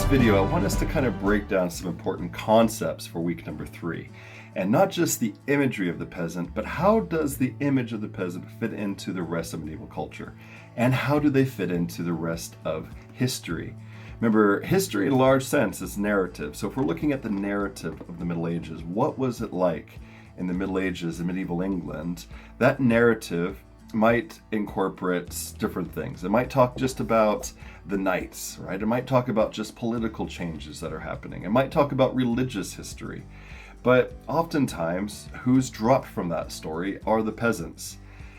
video, I want us to kind of break down some important concepts for week number 3. And not just the imagery of the peasant, but how does the image of the peasant fit into the rest of medieval culture? And how do they fit into the rest of history? Remember, history in a large sense is narrative. So if we're looking at the narrative of the Middle Ages, what was it like in the Middle Ages in medieval England? That narrative might incorporate different things. It might talk just about the knights, right? It might talk about just political changes that are happening. It might talk about religious history. But oftentimes, who's dropped from that story are the peasants.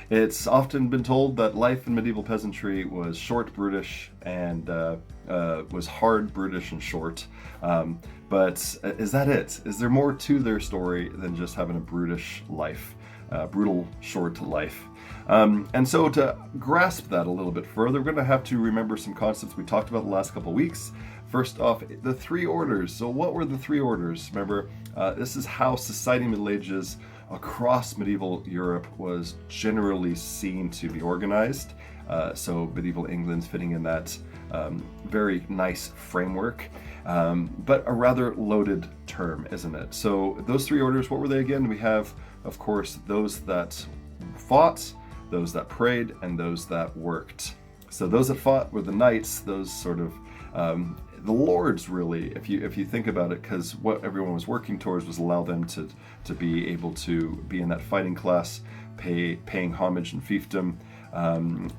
It's often been told that life in medieval peasantry was short, brutish, and was hard, brutish, and short. But is that it? Is there more to their story than just having a brutish life, brutal, short life? And so to grasp that a little bit further, we're going to have to remember some concepts we talked about the last couple of weeks. First off, the 3 orders. So what were the 3 orders? Remember, this is how society in the Middle Ages across medieval Europe was generally seen to be organized. So medieval England's fitting in that very nice framework, but a rather loaded term, isn't it? So those 3 orders, what were they again? We have, of course, those that fought, those that prayed, and those that worked. So those that fought were the knights, those sort of the lords, really, if you think about it, because what everyone was working towards was allow them to be able to be in that fighting class, paying homage and fiefdom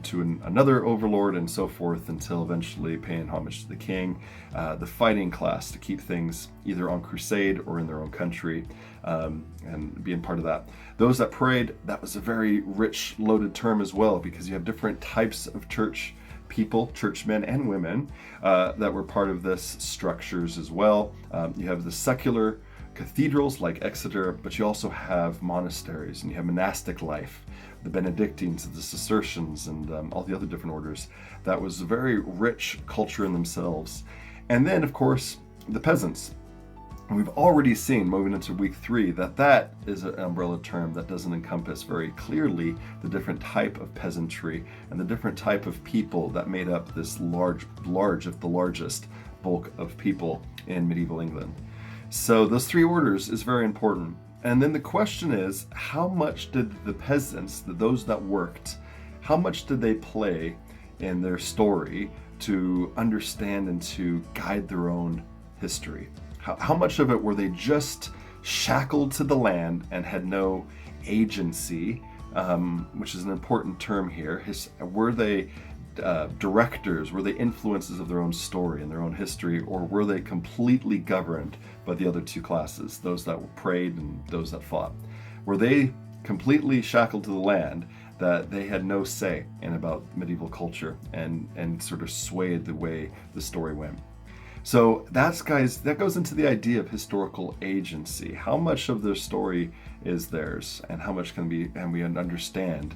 to another overlord and so forth, until eventually paying homage to the king, the fighting class, to keep things either on crusade or in their own country, and being part of that. Those that prayed, that was a very rich, loaded term as well, because you have different types of church people, churchmen and women, that were part of this structures as well. You have the secular cathedrals like Exeter, but you also have monasteries, and you have monastic life, the Benedictines, the Cistercians, and all the other different orders. That was a very rich culture in themselves. And then, of course, the peasants. We've already seen, moving into week 3, that is an umbrella term that doesn't encompass very clearly the different type of peasantry and the different type of people that made up this large, if the largest, bulk of people in medieval England. So those 3 orders is very important. And then the question is, how much did the peasants, those that worked, how much did they play in their story to understand and to guide their own history? How much of it were they just shackled to the land and had no agency, which is an important term here? Were they directors? Were they influences of their own story and their own history? Or were they completely governed by the other 2 classes, those that prayed and those that fought? Were they completely shackled to the land, that they had no say in about medieval culture and sort of swayed the way the story went? So that goes into the idea of historical agency. How much of their story is theirs, and how much can we understand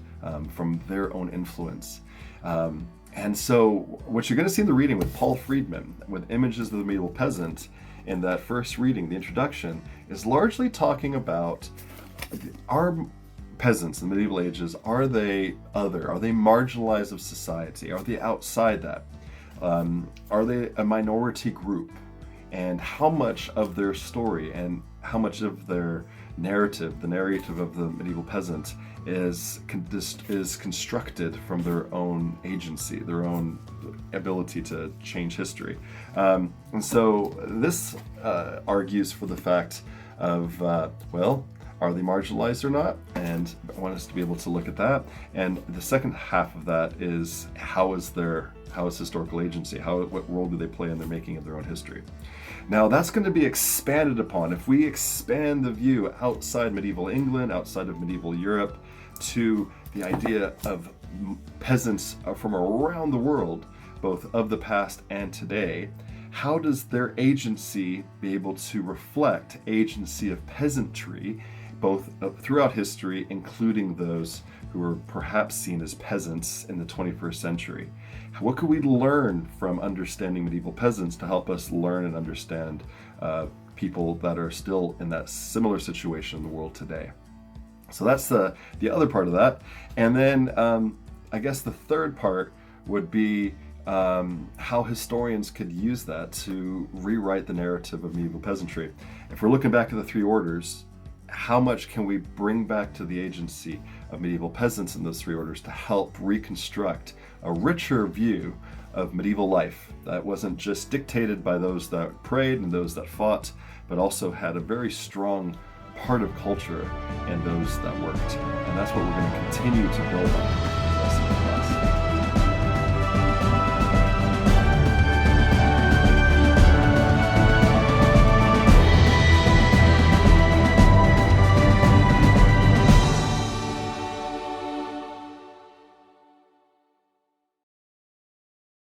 from their own influence? And so what you're going to see in the reading with Paul Friedman, with images of the medieval peasant, in that first reading, the introduction, is largely talking about our peasants in the medieval ages. Are they other? Are they marginalized of society? Are they outside that? Are they a minority group? And how much of their story and how much of their narrative, the narrative of the medieval peasant, is constructed from their own agency, their own ability to change history? And so this argues for the fact of, are they marginalized or not? And I want us to be able to look at that. And the second half of that is, how is historical agency? What role do they play in the making of their own history? Now that's going to be expanded upon. If we expand the view outside medieval England, outside of medieval Europe, to the idea of peasants from around the world, both of the past and today, how does their agency be able to reflect agency of peasantry, both throughout history, including those who were perhaps seen as peasants in the 21st century? What could we learn from understanding medieval peasants to help us learn and understand people that are still in that similar situation in the world today? So that's the other part of that. And then I guess the third part would be how historians could use that to rewrite the narrative of medieval peasantry. If we're looking back at the three orders, how much can we bring back to the agency of medieval peasants in those three orders to help reconstruct a richer view of medieval life that wasn't just dictated by those that prayed and those that fought, but also had a very strong part of culture in those that worked. And that's what we're going to continue to build on.